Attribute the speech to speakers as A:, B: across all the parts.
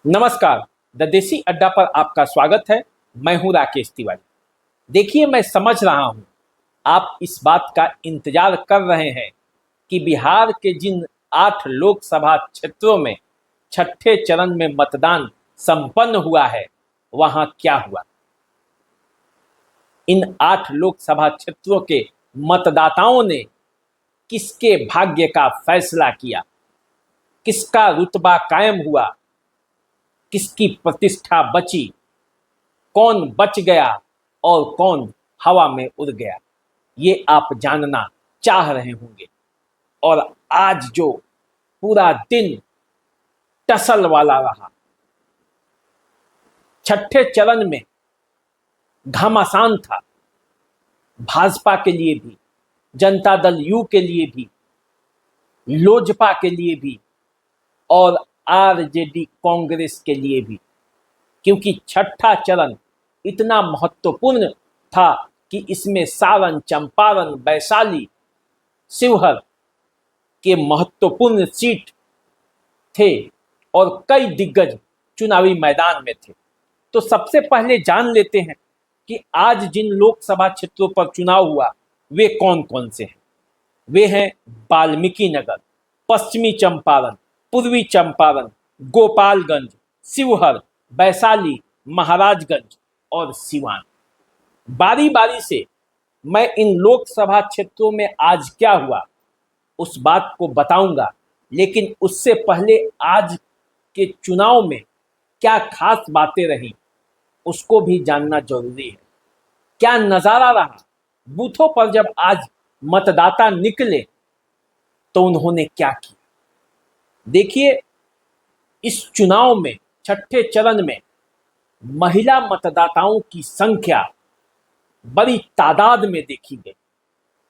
A: नमस्कार। द देसी अड्डा पर आपका स्वागत है। मैं हूं राकेश तिवारी। देखिए, मैं समझ रहा हूं आप इस बात का इंतजार कर रहे हैं कि बिहार के जिन 8 लोकसभा क्षेत्रों में छठे चरण में मतदान संपन्न हुआ है वहां क्या हुआ। इन 8 लोकसभा क्षेत्रों के मतदाताओं ने किसके भाग्य का फैसला किया, किसका रुतबा कायम हुआ, किसकी प्रतिष्ठा बची, कौन बच गया और कौन हवा में उड़ गया, ये आप जानना चाह रहे होंगे। और आज जो पूरा दिन टसल वाला रहा, छठे चरण में घमासान था, भाजपा के लिए भी, जनता दल यू के लिए भी, लोजपा के लिए भी और आरजेडी कांग्रेस के लिए भी, क्योंकि छठा चरण इतना महत्वपूर्ण था कि इसमें सारण, चंपारण, वैशाली, शिवहर के महत्वपूर्ण सीट थे और कई दिग्गज चुनावी मैदान में थे। तो सबसे पहले जान लेते हैं कि आज जिन लोकसभा क्षेत्रों पर चुनाव हुआ वे कौन कौन से हैं। वे हैं वाल्मीकि नगर, पश्चिमी चंपारण, पूर्वी चंपारण, गोपालगंज, शिवहर, वैशाली, महाराजगंज और सिवान। बारी बारी से मैं इन लोकसभा क्षेत्रों में आज क्या हुआ उस बात को बताऊंगा, लेकिन उससे पहले आज के चुनाव में क्या खास बातें रही उसको भी जानना जरूरी है। क्या नजारा रहा बूथों पर जब आज मतदाता निकले तो उन्होंने क्या किया। देखिए, इस चुनाव में छठे चरण में महिला मतदाताओं की संख्या बड़ी तादाद में देखी गई।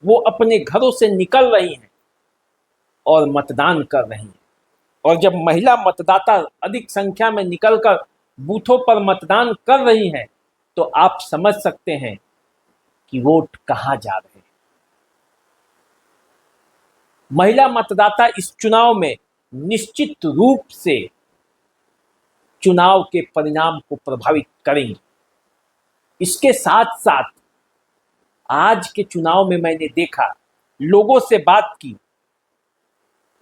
A: वो अपने घरों से निकल रही हैं और मतदान कर रही हैं। और जब महिला मतदाता अधिक संख्या में निकलकर बूथों पर मतदान कर रही हैं तो आप समझ सकते हैं कि वोट कहां जा रहे हैं। महिला मतदाता इस चुनाव में निश्चित रूप से चुनाव के परिणाम को प्रभावित करेंगी। इसके साथ साथ आज के चुनाव में मैंने देखा, लोगों से बात की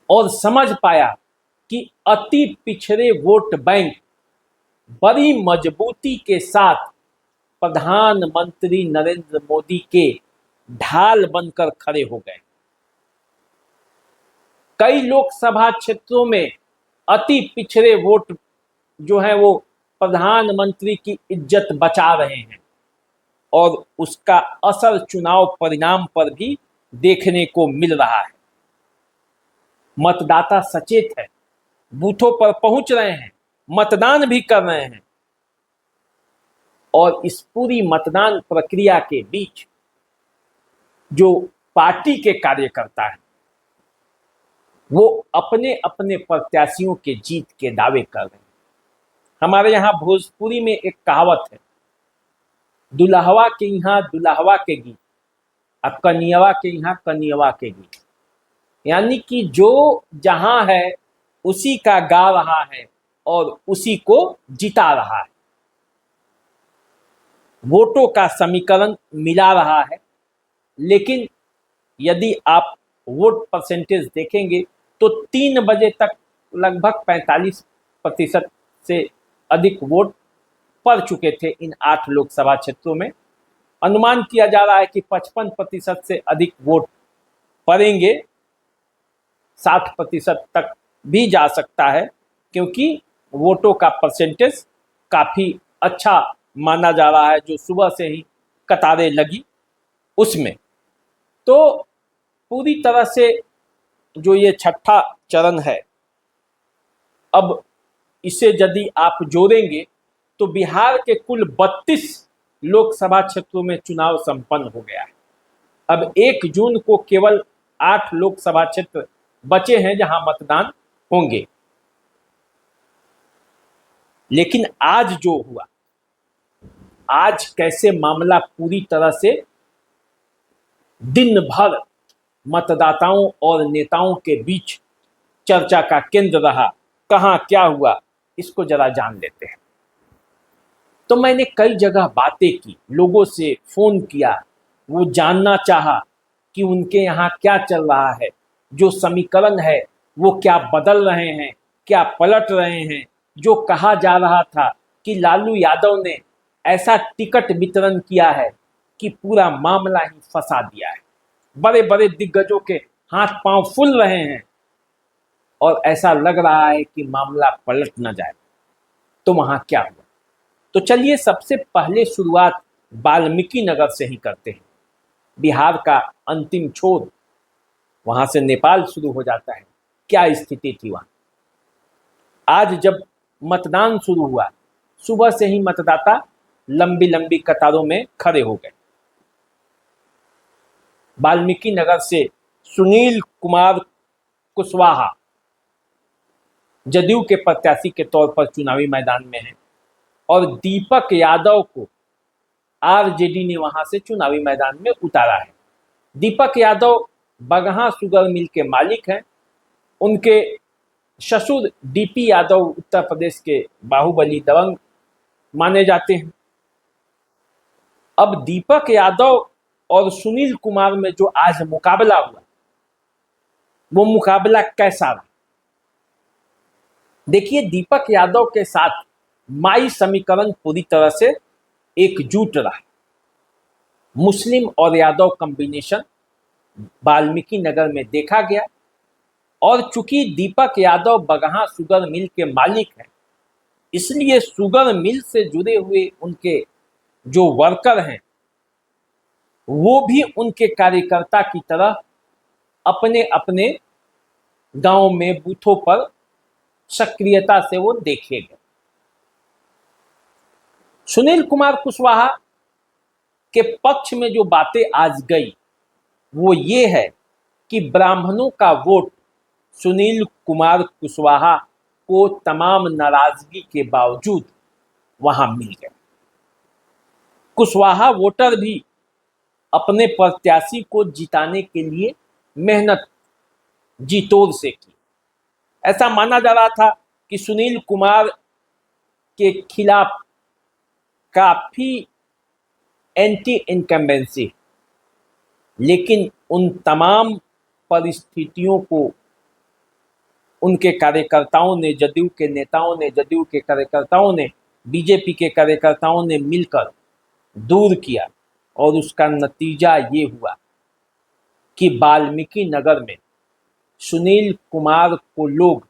A: और समझ पाया कि अति पिछड़े वोट बैंक बड़ी मजबूती के साथ प्रधानमंत्री नरेंद्र मोदी के ढाल बनकर खड़े हो गए। कई लोकसभा क्षेत्रों में अति पिछड़े वोट जो है वो प्रधानमंत्री की इज्जत बचा रहे हैं और उसका असर चुनाव परिणाम पर भी देखने को मिल रहा है। मतदाता सचेत है, बूथों पर पहुंच रहे हैं, मतदान भी कर रहे हैं और इस पूरी मतदान प्रक्रिया के बीच जो पार्टी के कार्यकर्ता हैं वो अपने अपने प्रत्याशियों के जीत के दावे कर रहे हैं। हमारे यहाँ भोजपुरी में एक कहावत है, दुल्हवा के यहाँ दुल्हवा के गीत और कनियवा के यहाँ कनियवा के गीत। यानी कि जो जहां है उसी का गा रहा है और उसी को जिता रहा है। वोटों का समीकरण मिला रहा है, लेकिन यदि आप वोट परसेंटेज देखेंगे तो 3 बजे तक लगभग 45% से अधिक वोट पड़ चुके थे इन 8 लोकसभा क्षेत्रों में। अनुमान किया जा रहा है कि 55% से अधिक वोट पड़ेंगे, 60% तक भी जा सकता है, क्योंकि वोटों का परसेंटेज काफ़ी अच्छा माना जा रहा है जो सुबह से ही कतारें लगी उसमें। तो पूरी तरह से जो ये छठा चरण है, अब इसे यदि आप जोड़ेंगे तो बिहार के कुल 32 लोकसभा क्षेत्रों में चुनाव संपन्न हो गया है। अब 1 जून को केवल 8 लोकसभा क्षेत्र बचे हैं जहां मतदान होंगे। लेकिन आज जो हुआ, आज कैसे मामला पूरी तरह से दिन भर मतदाताओं और नेताओं के बीच चर्चा का केंद्र रहा, कहां क्या हुआ इसको जरा जान लेते हैं। तो मैंने कई जगह बातें की, लोगों से फोन किया, वो जानना चाहा कि उनके यहाँ क्या चल रहा है, जो समीकरण है वो क्या बदल रहे हैं, क्या पलट रहे हैं। जो कहा जा रहा था कि लालू यादव ने ऐसा टिकट वितरण किया है कि पूरा मामला ही फंसा दिया है, बड़े बड़े दिग्गजों के हाथ पांव फूल रहे हैं और ऐसा लग रहा है कि मामला पलट न जाए। तो वहां क्या हुआ? तो चलिए सबसे पहले शुरुआत वाल्मीकि नगर से ही करते हैं। बिहार का अंतिम छोर, वहां से नेपाल शुरू हो जाता है। क्या स्थिति थी वहां? आज जब मतदान शुरू हुआ, सुबह से ही मतदाता लंबी लंबी कतारों में खड़े हो गए। वाल्मीकि नगर से सुनील कुमार कुशवाहा जदयू के प्रत्याशी के तौर पर चुनावी मैदान में हैं और दीपक यादव को आरजेडी ने वहां से चुनावी मैदान में उतारा है। दीपक यादव बगहा शुगर मिल के मालिक हैं। उनके ससुर डीपी यादव उत्तर प्रदेश के बाहुबली दबंग माने जाते हैं। अब दीपक यादव और सुनील कुमार में जो आज मुकाबला हुआ, वो मुकाबला कैसा रहा? देखिए, दीपक यादव के साथ माई समीकरण पूरी तरह से एकजुट रहा। मुस्लिम और यादव कॉम्बिनेशन वाल्मीकि नगर में देखा गया और चूंकि दीपक यादव बगहा शुगर मिल के मालिक हैं, इसलिए शुगर मिल से जुड़े हुए उनके जो वर्कर हैं वो भी उनके कार्यकर्ता की तरह अपने अपने गांव में बूथों पर सक्रियता से वो देखे गए। सुनील कुमार कुशवाहा के पक्ष में जो बातें आज गई वो ये है कि ब्राह्मणों का वोट सुनील कुमार कुशवाहा को तमाम नाराजगी के बावजूद वहां मिल गए। कुशवाहा वोटर भी अपने प्रत्याशी को जिताने के लिए मेहनत जी तोड़ से की। ऐसा माना जा रहा था कि सुनील कुमार के खिलाफ काफी एंटी इनकम्बेंसी, लेकिन उन तमाम परिस्थितियों को उनके कार्यकर्ताओं ने, जदयू के नेताओं ने, जदयू के कार्यकर्ताओं ने, बीजेपी के कार्यकर्ताओं ने मिलकर दूर किया और उसका नतीजा ये हुआ कि वाल्मीकि नगर में सुनील कुमार को लोग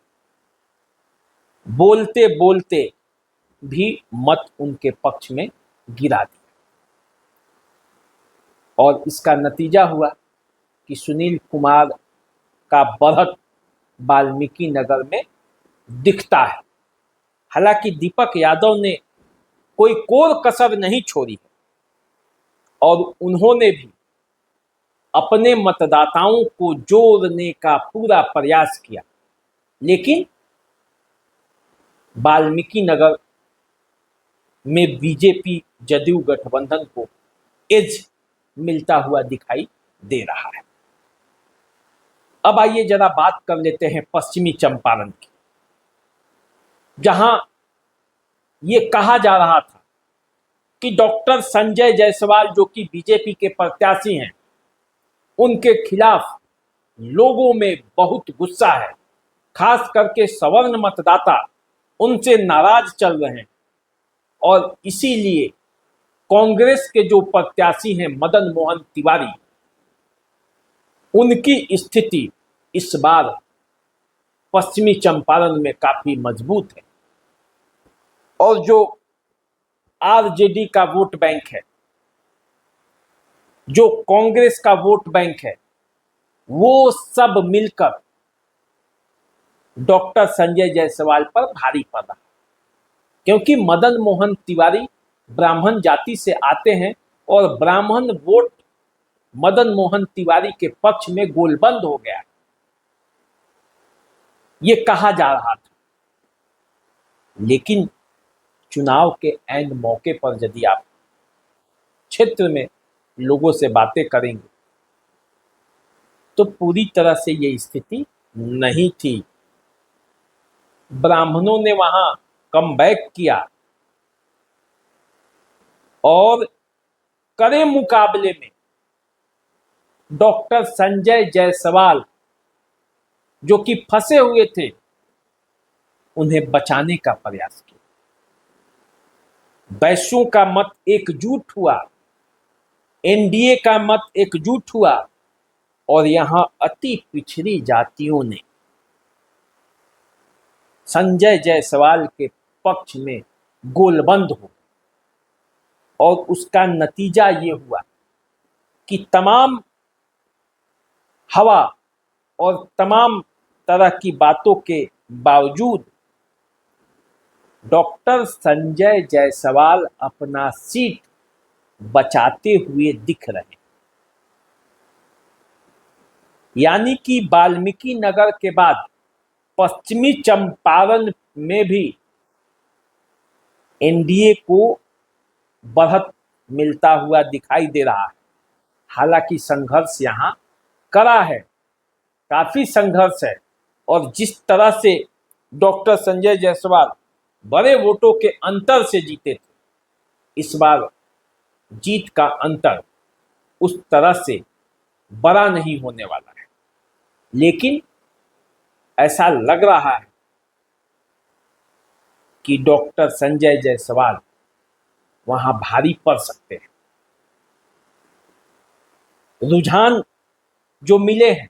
A: बोलते बोलते भी मत उनके पक्ष में गिरा दिया और इसका नतीजा हुआ कि सुनील कुमार का बढ़त वाल्मीकि नगर में दिखता है। हालांकि दीपक यादव ने कोई कोर कसर नहीं छोड़ी है और उन्होंने भी अपने मतदाताओं को जोड़ने का पूरा प्रयास किया, लेकिन वाल्मीकि नगर में बीजेपी जदयू गठबंधन को एज मिलता हुआ दिखाई दे रहा है। अब आइए जरा बात कर लेते हैं पश्चिमी चंपारण की, जहां ये कहा जा रहा था कि डॉक्टर संजय जायसवाल जो कि बीजेपी के प्रत्याशी हैं, उनके खिलाफ लोगों में बहुत गुस्सा है, खास करके सवर्ण मतदाता उनसे नाराज चल रहे हैं और इसीलिए कांग्रेस के जो प्रत्याशी हैं मदन मोहन तिवारी, उनकी स्थिति इस बार पश्चिमी चंपारण में काफी मजबूत है और जो आरजेडी का वोट बैंक है, जो कांग्रेस का वोट बैंक है, वो सब मिलकर डॉक्टर संजय जायसवाल पर भारी पड़ा, क्योंकि मदन मोहन तिवारी ब्राह्मण जाति से आते हैं और ब्राह्मण वोट मदन मोहन तिवारी के पक्ष में गोलबंद हो गया, ये कहा जा रहा था। लेकिन चुनाव के एंड मौके पर यदि आप क्षेत्र में लोगों से बातें करेंगे तो पूरी तरह से ये स्थिति नहीं थी। ब्राह्मणों ने वहां कमबैक किया और कड़े मुकाबले में डॉक्टर संजय जायसवाल जो कि फंसे हुए थे उन्हें बचाने का प्रयास किया। वैश्यों का मत एकजुट हुआ, एनडीए का मत एकजुट हुआ और यहां अति पिछड़ी जातियों ने संजय जायसवाल के पक्ष में गोलबंद हो और उसका नतीजा ये हुआ कि तमाम हवा और तमाम तरह की बातों के बावजूद डॉक्टर संजय जायसवाल अपना सीट बचाते हुए दिख रहे। यानी कि वाल्मीकि नगर के बाद पश्चिमी चंपारण में भी एनडीए को बढ़त मिलता हुआ दिखाई दे रहा है। हालांकि संघर्ष यहाँ कड़ा है, काफी संघर्ष है और जिस तरह से डॉक्टर संजय जायसवाल बड़े वोटों के अंतर से जीते थे, इस बार जीत का अंतर उस तरह से बड़ा नहीं होने वाला है। लेकिन ऐसा लग रहा है कि डॉक्टर संजय जायसवाल वहां भारी पड़ सकते हैं। रुझान जो मिले हैं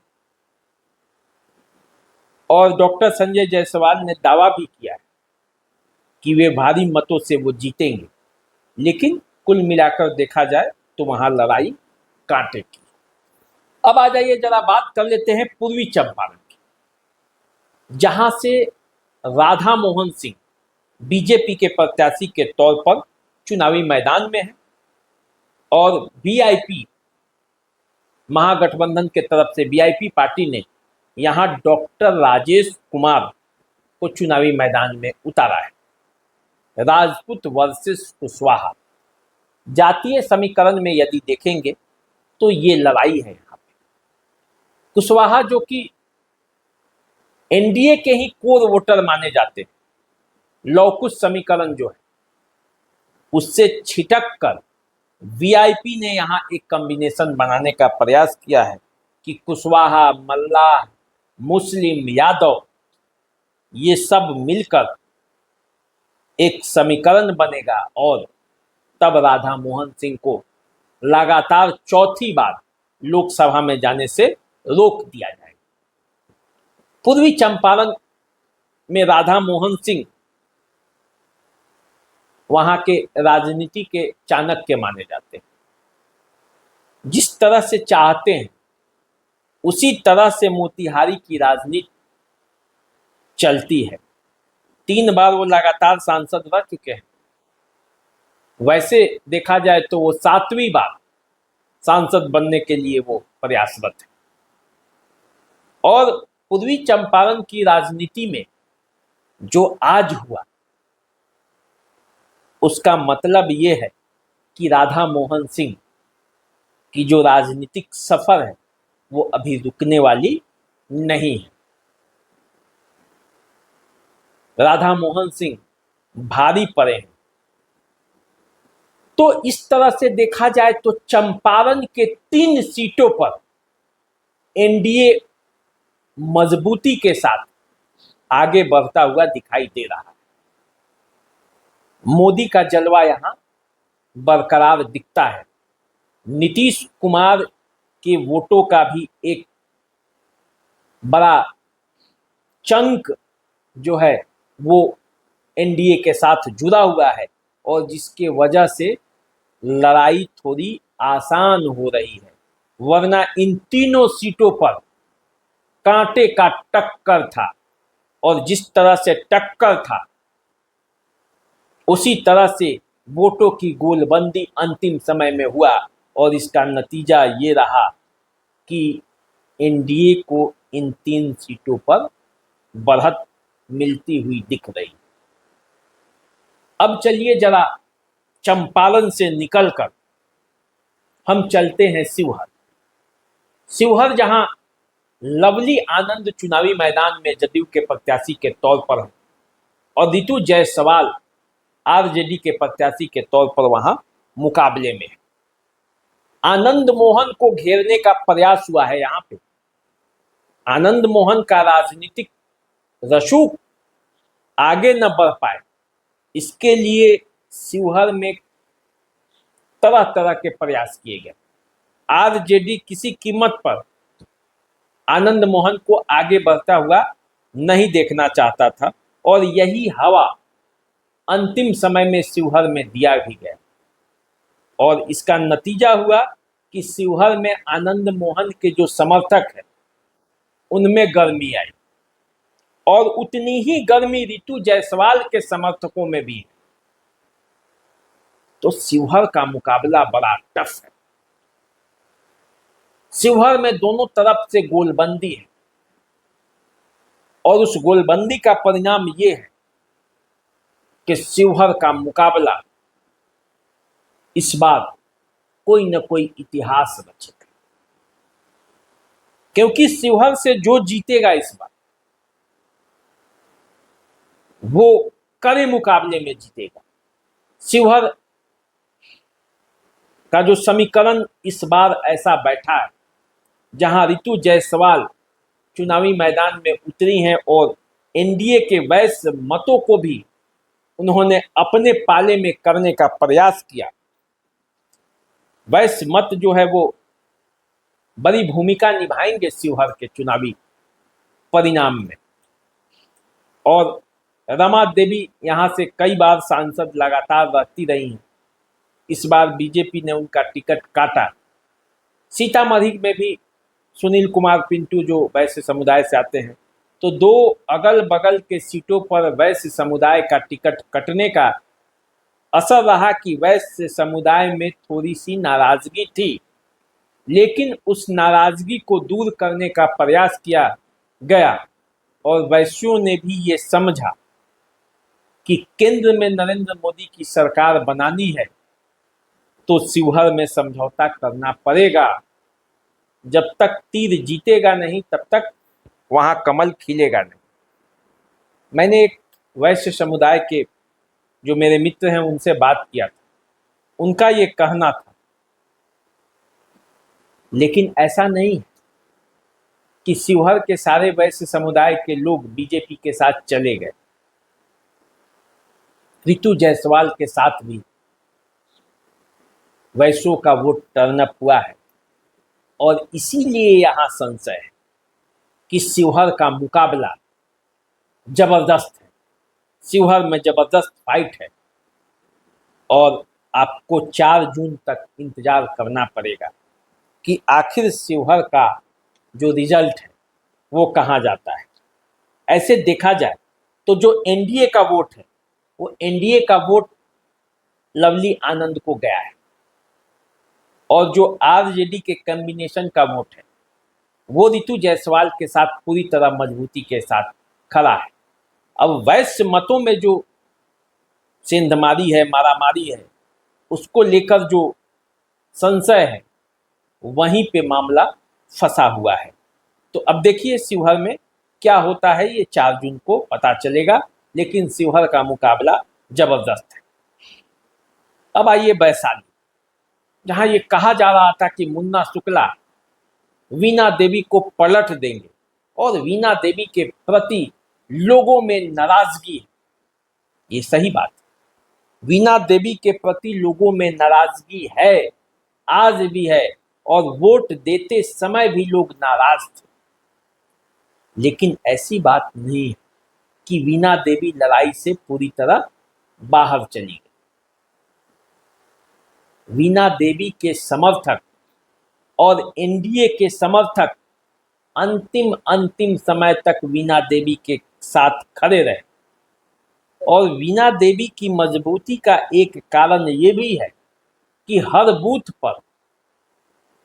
A: और डॉक्टर संजय जायसवाल ने दावा भी किया है कि वे भारी मतों से वो जीतेंगे, लेकिन कुल मिलाकर देखा जाए तो वहां लड़ाई कांटे की। अब आ जाइए जरा बात कर लेते हैं पूर्वी चंपारण की, जहां से राधा मोहन सिंह बीजेपी के प्रत्याशी के तौर पर चुनावी मैदान में है और वीआईपी महागठबंधन के तरफ से वीआईपी पार्टी ने यहां डॉक्टर राजेश कुमार को चुनावी मैदान में उतारा है। राजपूत वर्सेस कुशवाहा जातीय समीकरण में यदि देखेंगे तो ये लड़ाई है। यहाँ पे कुशवाहा जो कि एनडीए के ही कोर वोटर माने जाते हैं, लौकुश समीकरण जो है उससे छिटक कर वीआईपी ने यहां एक कॉम्बिनेशन बनाने का प्रयास किया है कि कुशवाहा, मल्लाह, मुस्लिम, यादव ये सब मिलकर एक समीकरण बनेगा और तब राधा मोहन सिंह को लगातार चौथी बार लोकसभा में जाने से रोक दिया जाएगा। पूर्वी चंपारण में राधा मोहन सिंह वहां के राजनीति के चाणक्य माने जाते हैं। जिस तरह से चाहते हैं उसी तरह से मोतिहारी की राजनीति चलती है। 3 बार वो लगातार सांसद रह चुके हैं। वैसे देखा जाए तो वो 7वीं बार सांसद बनने के लिए वो प्रयासरत है। और पूर्वी चंपारण की राजनीति में जो आज हुआ उसका मतलब ये है कि राधा मोहन सिंह की जो राजनीतिक सफर है वो अभी रुकने वाली नहीं है। राधा मोहन सिंह भारी पड़े हैं। तो इस तरह से देखा जाए तो चंपारण के 3 सीटों पर एनडीए मजबूती के साथ आगे बढ़ता हुआ दिखाई दे रहा है। मोदी का जलवा यहां बरकरार दिखता है। नीतीश कुमार के वोटों का भी एक बड़ा चंक जो है वो एनडीए के साथ जुड़ा हुआ है और जिसके वजह से लड़ाई थोड़ी आसान हो रही है। वरना इन तीनों सीटों पर कांटे का टक्कर था और जिस तरह से टक्कर था उसी तरह से वोटों की गोलबंदी अंतिम समय में हुआ और इसका नतीजा ये रहा कि एनडीए को इन 3 सीटों पर बढ़त मिलती हुई दिख रही। अब चलिए जरा चंपारण से निकलकर हम चलते हैं शिवहर। शिवहर जहां लवली आनंद चुनावी मैदान में जदयू के प्रत्याशी के तौर पर हैं और रितु जायसवाल आरजेडी के प्रत्याशी के तौर पर वहां मुकाबले में। आनंद मोहन को घेरने का प्रयास हुआ है यहां पे। आनंद मोहन का राजनीतिक रसूख आगे न बढ़ पाए, इसके लिए शिवहर में तरह तरह के प्रयास किए गए। आरजेडी किसी कीमत पर आनंद मोहन को आगे बढ़ता हुआ नहीं देखना चाहता था और यही हवा अंतिम समय में शिवहर में दिया भी गया और इसका नतीजा हुआ कि शिवहर में आनंद मोहन के जो समर्थक हैं उनमें गर्मी आई और उतनी ही गर्मी रितु जायसवाल के समर्थकों में भी है। तो शिवहर का मुकाबला बड़ा टफ है। शिवहर में दोनों तरफ से गोलबंदी है और उस गोलबंदी का परिणाम ये है कि शिवहर का मुकाबला इस बार कोई न कोई इतिहास रचेगा, क्योंकि शिवहर से जो जीतेगा इस बार वो कड़े मुकाबले में जीतेगा। शिवहर का जो समीकरण इस बार ऐसा बैठा है जहां रितु जायसवाल चुनावी मैदान में उतरी हैं और एनडीए के वैश्य मतों को भी उन्होंने अपने पाले में करने का प्रयास किया। वैश्य मत जो है वो बड़ी भूमिका निभाएंगे शिवहर के चुनावी परिणाम में। और रमा देवी यहां से कई बार सांसद लगातार रहती रही हैं। इस बार बीजेपी ने उनका टिकट काटा। सीतामढ़ी में भी सुनील कुमार पिंटू जो वैश्य समुदाय से आते हैं, तो दो अगल बगल के सीटों पर वैश्य समुदाय का टिकट कटने का असर रहा कि वैश्य समुदाय में थोड़ी सी नाराजगी थी, लेकिन उस नाराजगी को दूर करने का प्रयास किया गया और वैश्यों ने भी ये समझा कि केंद्र में नरेंद्र मोदी की सरकार बनानी है तो शिवहर में समझौता करना पड़ेगा। जब तक तीर जीतेगा नहीं तब तक वहां कमल खिलेगा नहीं। मैंने एक वैश्य समुदाय के जो मेरे मित्र हैं उनसे बात किया था, उनका ये कहना था, लेकिन ऐसा नहीं है कि शिवहर के सारे वैश्य समुदाय के लोग बीजेपी के साथ चले गए। रितु जायसवाल के साथ भी वैश्यों का वोट टर्न अप हुआ है और इसीलिए यहां संशय है कि शिवहर का मुकाबला जबरदस्त है। शिवहर में जबरदस्त फाइट है और आपको 4 जून तक इंतजार करना पड़ेगा कि आखिर शिवहर का जो रिजल्ट है वो कहां जाता है। ऐसे देखा जाए तो जो एनडीए का वोट है वो एनडीए का वोट लवली आनंद को गया है और जो आरजेडी के कॉम्बिनेशन का वोट है वो रितु जायसवाल के साथ पूरी तरह मजबूती के साथ खड़ा है। अब वैश्य मतों में जो सेंधमारी है, मारामारी है, उसको लेकर जो संशय है वहीं पे मामला फंसा हुआ है। तो अब देखिए शिवहर में क्या होता है, ये 4 जून को पता चलेगा, लेकिन शिवहर का मुकाबला जबरदस्त है। अब आइए वैशाली, जहां ये कहा जा रहा था कि मुन्ना शुक्ला वीणा देवी को पलट देंगे और वीणा देवी के प्रति लोगों में नाराजगी है। ये सही बात है, वीणा देवी के प्रति लोगों में नाराजगी है, आज भी है और वोट देते समय भी लोग नाराज थे। लेकिन ऐसी बात नहीं है कि वीणा देवी लड़ाई से पूरी तरह बाहर चली गई। वीणा देवी के समर्थक और एनडीए के समर्थक अंतिम समय तक वीणा देवी के साथ खड़े रहे और वीणा देवी की मजबूती का एक कारण ये भी है कि हर बूथ पर,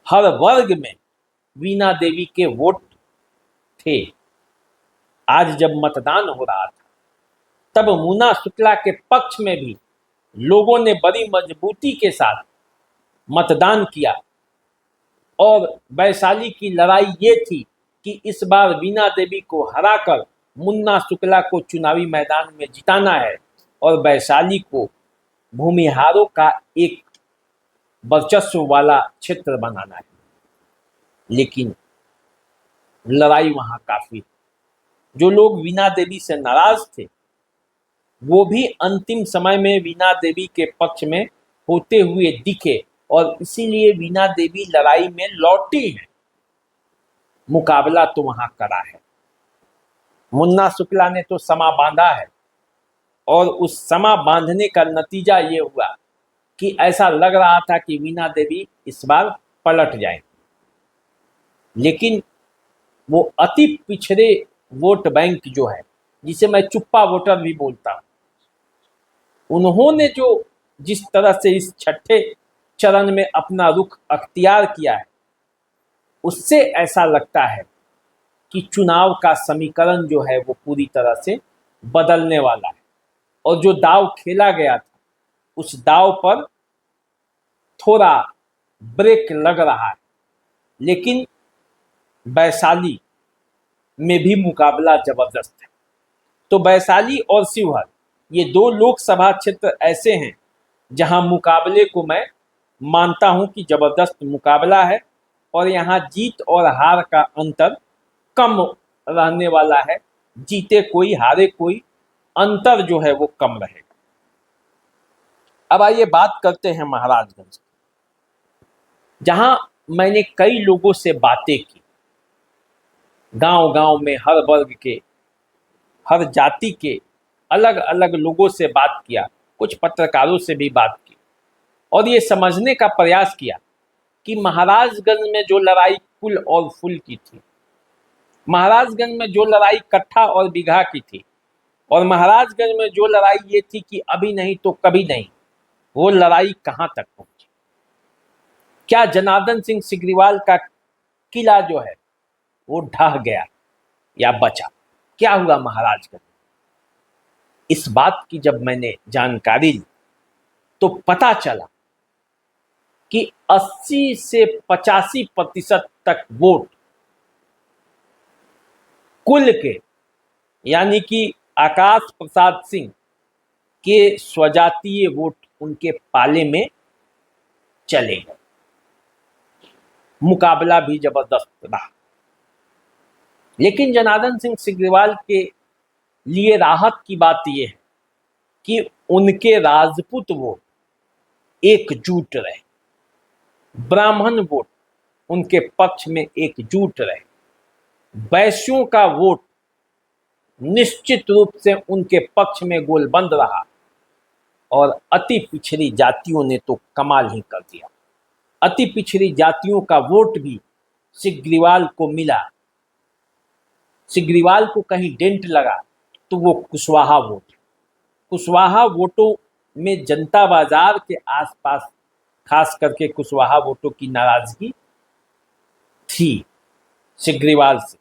A: हर वर्ग में वीणा देवी के वोट थे। आज जब मतदान हो रहा था तब मुन्ना शुक्ला के पक्ष में भी लोगों ने बड़ी मजबूती के साथ मतदान किया और वैशाली की लड़ाई ये थी कि इस बार वीणा देवी को हराकर मुन्ना शुक्ला को चुनावी मैदान में जिताना है और वैशाली को भूमिहारों का एक वर्चस्व वाला क्षेत्र बनाना है। लेकिन लड़ाई वहां काफी, जो लोग वीणा देवी से नाराज थे वो भी अंतिम समय में वीणा देवी के पक्ष में होते हुए दिखे और इसीलिए वीणा देवी लड़ाई में लौटी है। मुकाबला तो वहां कड़ा है। मुन्ना शुक्ला ने तो समा बांधा है और उस समा बांधने का नतीजा ये हुआ कि ऐसा लग रहा था कि वीणा देवी इस बार पलट जाए। लेकिन वो अति पिछड़े वोट बैंक जो है, जिसे मैं चुप्पा वोटर भी बोलता हूं, उन्होंने जो जिस तरह से इस छठे चरण में अपना रुख अख्तियार किया है, उससे ऐसा लगता है कि चुनाव का समीकरण जो है वो पूरी तरह से बदलने वाला है और जो दाव खेला गया था उस दाव पर थोड़ा ब्रेक लग रहा है। लेकिन वैशाली में भी मुकाबला जबरदस्त है। तो वैशाली और शिवहर ये दो लोकसभा क्षेत्र ऐसे हैं जहां मुकाबले को मैं मानता हूं कि जबरदस्त मुकाबला है और यहां जीत और हार का अंतर कम रहने वाला है। जीते कोई हारे कोई, अंतर जो है वो कम रहेगा। अब आइए बात करते हैं महाराजगंज, जहां मैंने कई लोगों से बातें की, गांव गांव में हर वर्ग के, हर जाति के अलग अलग लोगों से बात किया, कुछ पत्रकारों से भी बात की और ये समझने का प्रयास किया कि महाराजगंज में जो लड़ाई कुल और फुल की थी, महाराजगंज में जो लड़ाई कट्ठा और बीघा की थी और महाराजगंज में जो लड़ाई ये थी कि अभी नहीं तो कभी नहीं, वो लड़ाई कहां तक पहुंची। क्या जनार्दन सिंह सिग्रीवाल का किला जो है वो ढह गया या बचा? क्या हुआ महाराजगंज? इस बात की जब मैंने जानकारी ली तो पता चला कि 80 से 85% तक वोट कुल के, यानी कि आकाश प्रसाद सिंह के स्वजातीय वोट उनके पाले में चले गए। मुकाबला भी जबरदस्त रहा। लेकिन जनार्दन सिंह सिग्रीवाल के लिए राहत की बात यह है कि उनके राजपूत वोट एकजुट रहे, ब्राह्मण वोट उनके पक्ष में एकजुट रहे, वैश्यों का वोट निश्चित रूप से उनके पक्ष में गोलबंद रहा और अति पिछड़ी जातियों ने तो कमाल ही कर दिया। अति पिछड़ी जातियों का वोट भी सिग्रीवाल को मिला। सिग्रीवाल को कहीं डेंट लगा तो वो कुशवाहा वोट, कुशवाहा वोटों में जनता बाजार के आसपास खास करके कुशवाहा वोटों की नाराजगी थी सिग्रीवाल से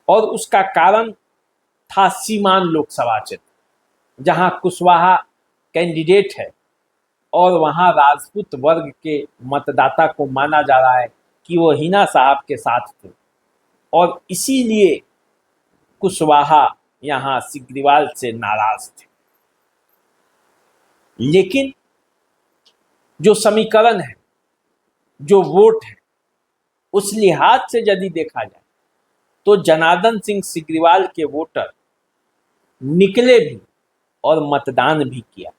A: और उसका कारण था सीमान लोकसभा क्षेत्र, जहां कुशवाहा कैंडिडेट है और वहां राजपूत वर्ग के मतदाता को माना जा रहा है कि वो हिना साहब के साथ थे और इसीलिए कुशवाहा यहां सिग्रीवाल से नाराज थे। लेकिन जो समीकरण है, जो वोट है, उस लिहाज से यदि देखा जाए तो जनार्दन सिंह सिग्रीवाल के वोटर निकले भी और मतदान भी किया।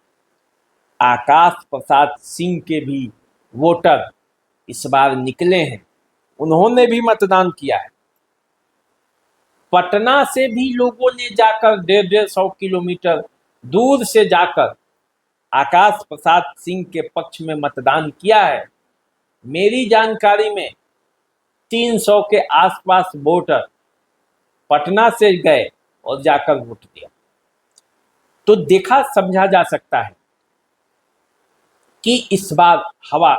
A: आकाश प्रसाद सिंह के भी वोटर इस बार निकले हैं, उन्होंने भी मतदान किया है। पटना से भी लोगों ने जाकर 150 किलोमीटर दूर से जाकर आकाश प्रसाद सिंह के पक्ष में मतदान किया है। मेरी जानकारी में 300 के आसपास वोटर पटना से गए और जाकर वोट दिया। तो देखा समझा जा सकता है कि इस बार हवा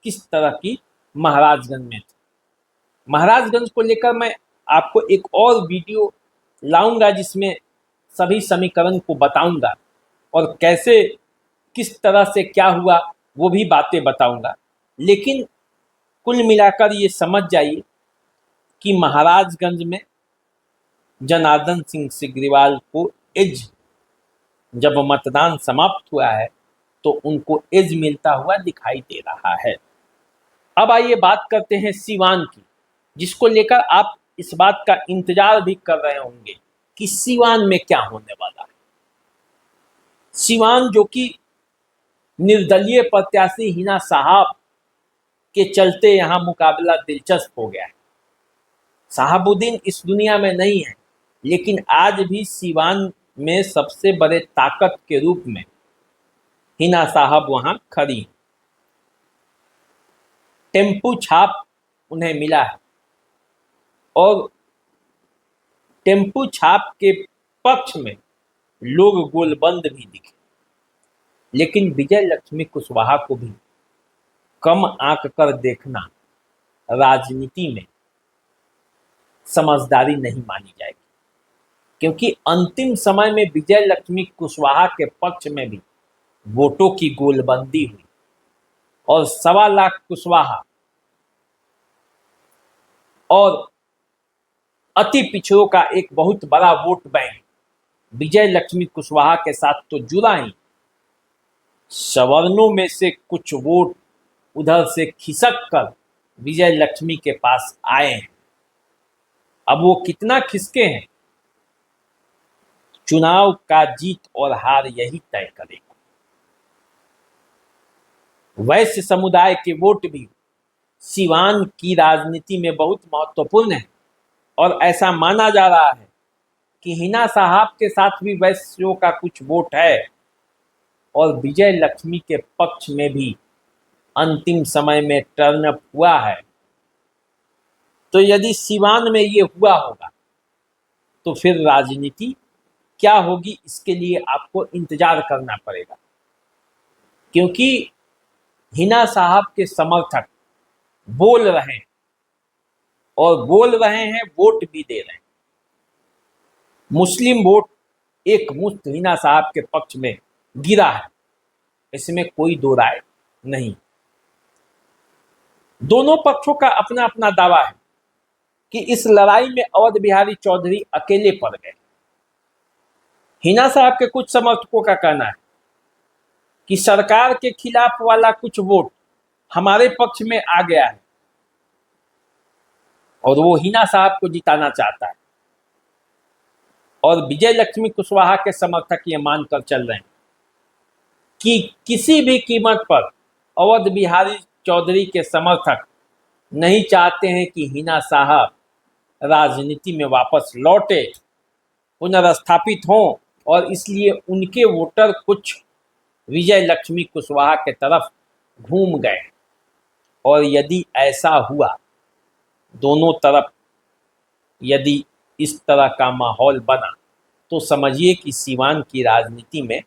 A: किस तरह की महाराजगंज में थी। महाराजगंज को लेकर मैं आपको एक और वीडियो लाऊंगा जिसमें सभी समीकरण को बताऊंगा और कैसे किस तरह से क्या हुआ वो भी बातें बताऊंगा। लेकिन कुल मिलाकर ये समझ जाइए कि महाराजगंज में जनार्दन सिंह सिग्रीवाल को एज, जब मतदान समाप्त हुआ है तो उनको एज मिलता हुआ दिखाई दे रहा है। अब आइए बात करते हैं सीवान की, जिसको लेकर आप इस बात का इंतजार भी कर रहे होंगे कि सीवान में क्या होने वाला है। सीवान जो कि निर्दलीय प्रत्याशी हिना साहब के चलते यहां मुकाबला दिलचस्प हो गया है। साहबुद्दीन इस दुनिया में नहीं है, लेकिन आज भी सीवान में सबसे बड़े ताकत के रूप में हिना साहब वहां खड़ी हैं। टेम्पू छाप उन्हें मिला है और टेम्पू छाप के पक्ष में लोग गोलबंद भी दिखे, लेकिन विजय लक्ष्मी कुशवाहा को भी कम आंक कर देखना राजनीति में समझदारी नहीं मानी जाएगी, क्योंकि अंतिम समय में विजय लक्ष्मी कुशवाहा के पक्ष में भी वोटों की गोलबंदी हुई और 1.25 लाख कुशवाहा और अति पिछड़ों का एक बहुत बड़ा वोट बैंक विजय लक्ष्मी कुशवाहा के साथ तो जुड़ा ही, सवर्णों में से कुछ वोट उधर से खिसक कर विजय लक्ष्मी के पास आए हैं। अब वो कितना खिसके हैं, चुनाव का जीत और हार यही तय करेगा। वैश्य समुदाय के वोट भी सीवान की राजनीति में बहुत महत्वपूर्ण है और ऐसा माना जा रहा है कि हिना साहब के साथ भी वैश्यों का कुछ वोट है और विजय लक्ष्मी के पक्ष में भी अंतिम समय में टर्न अप हुआ है। तो यदि सीवान में ये हुआ होगा तो फिर राजनीति क्या होगी, इसके लिए आपको इंतजार करना पड़ेगा, क्योंकि हिना साहब के समर्थक बोल रहे हैं और बोल रहे हैं, वोट भी दे रहे हैं। मुस्लिम वोट एक मुश्त हिना साहब के पक्ष में गिरा है, इसमें कोई दो राय नहीं। दोनों पक्षों का अपना अपना दावा है कि इस लड़ाई में अवध बिहारी चौधरी अकेले पड़ गए। हिना साहब के कुछ समर्थकों का कहना है कि सरकार के खिलाफ वाला कुछ वोट हमारे पक्ष में आ गया है और वो हिना साहब को जिताना चाहता है, और विजय लक्ष्मी कुशवाहा के समर्थक ये मानकर चल रहे हैं कि किसी भी कीमत पर अवध बिहारी चौधरी के समर्थक नहीं चाहते हैं कि हिना साहब राजनीति में वापस लौटे, पुनर्स्थापित हों, और इसलिए उनके वोटर कुछ विजय लक्ष्मी कुशवाहा के तरफ घूम गए। और यदि ऐसा हुआ, दोनों तरफ यदि इस तरह का माहौल बना, तो समझिए कि सीवान की राजनीति में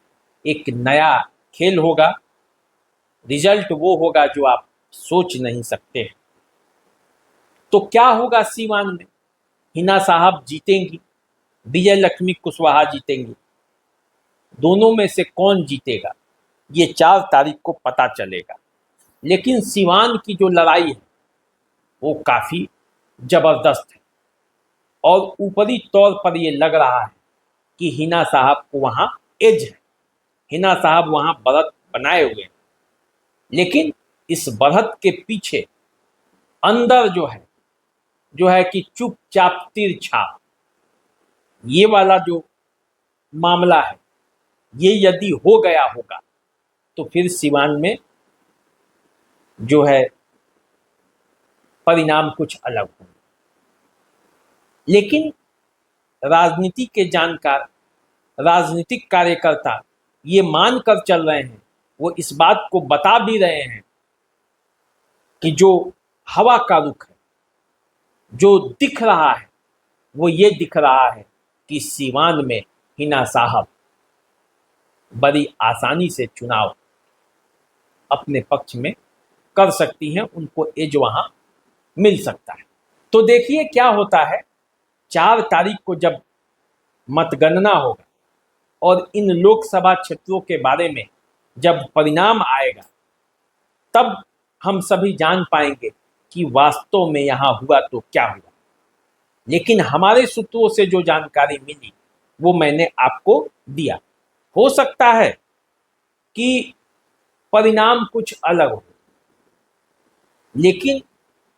A: एक नया खेल होगा। रिजल्ट वो होगा जो आप सोच नहीं सकते। तो क्या होगा सीवान में? हिना साहब जीतेंगी, विजय लक्ष्मी कुशवाहा जीतेंगी, दोनों में से कौन जीतेगा ये 4 तारीख को पता चलेगा। लेकिन सीवान की जो लड़ाई है वो काफ़ी ज़बरदस्त है और ऊपरी तौर पर ये लग रहा है कि हिना साहब को वहाँ एज है, हिना साहब वहाँ बढ़त बनाए हुए हैं। लेकिन इस बढ़त के पीछे अंदर जो है कि चुपचाप तिरछा, ये वाला जो मामला है, ये यदि हो गया होगा तो फिर सीवान में जो है परिणाम कुछ अलग होंगे। लेकिन राजनीति के जानकार, राजनीतिक कार्यकर्ता ये मानकर चल रहे हैं, वो इस बात को बता भी रहे हैं कि जो हवा का रुख है, जो दिख रहा है, वो ये दिख रहा है कि सीवान में हिना साहब बड़ी आसानी से चुनाव अपने पक्ष में कर सकती हैं, उनको एज वहां मिल सकता है। तो देखिए क्या होता है। 4 तारीख को जब मतगणना होगा और इन लोकसभा क्षेत्रों के बारे में जब परिणाम आएगा, तब हम सभी जान पाएंगे कि वास्तव में यहाँ हुआ तो क्या हुआ। लेकिन हमारे सूत्रों से जो जानकारी मिली वो मैंने आपको दिया। हो सकता है कि परिणाम कुछ अलग हो, लेकिन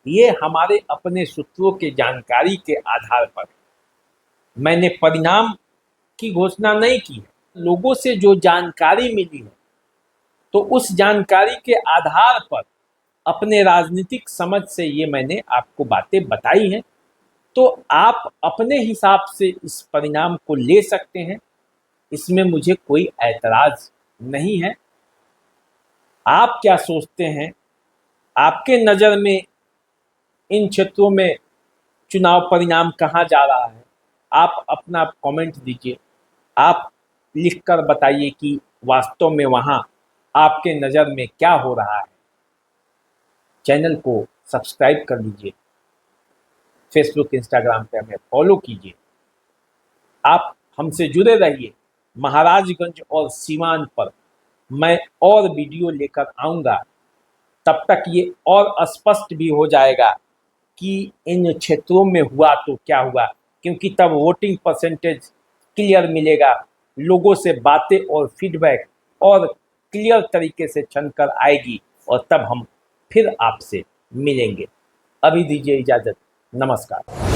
A: ये हमारे अपने सूत्रों के जानकारी के आधार पर मैंने परिणाम की घोषणा नहीं की है। लोगों से जो जानकारी मिली है तो उस जानकारी के आधार पर अपने राजनीतिक समझ से ये मैंने आपको बातें बताई हैं। तो आप अपने हिसाब से इस परिणाम को ले सकते हैं, इसमें मुझे कोई ऐतराज नहीं है। आप क्या सोचते हैं, आपके नज़र में इन क्षेत्रों में चुनाव परिणाम कहाँ जा रहा है? आप अपना कमेंट दीजिए, आप लिखकर बताइए कि वास्तव में वहाँ आपके नज़र में क्या हो रहा है। चैनल को सब्सक्राइब कर लीजिए, फेसबुक इंस्टाग्राम पे हमें फॉलो कीजिए। आप हमसे जुड़े रहिए। महाराजगंज और सीवान पर मैं और वीडियो लेकर आऊँगा। तब तक ये और स्पष्ट भी हो जाएगा कि इन क्षेत्रों में हुआ तो क्या हुआ, क्योंकि तब वोटिंग परसेंटेज क्लियर मिलेगा, लोगों से बातें और फीडबैक और क्लियर तरीके से छनकर आएगी और तब हम फिर आपसे मिलेंगे। अभी दीजिए इजाज़त, नमस्कार।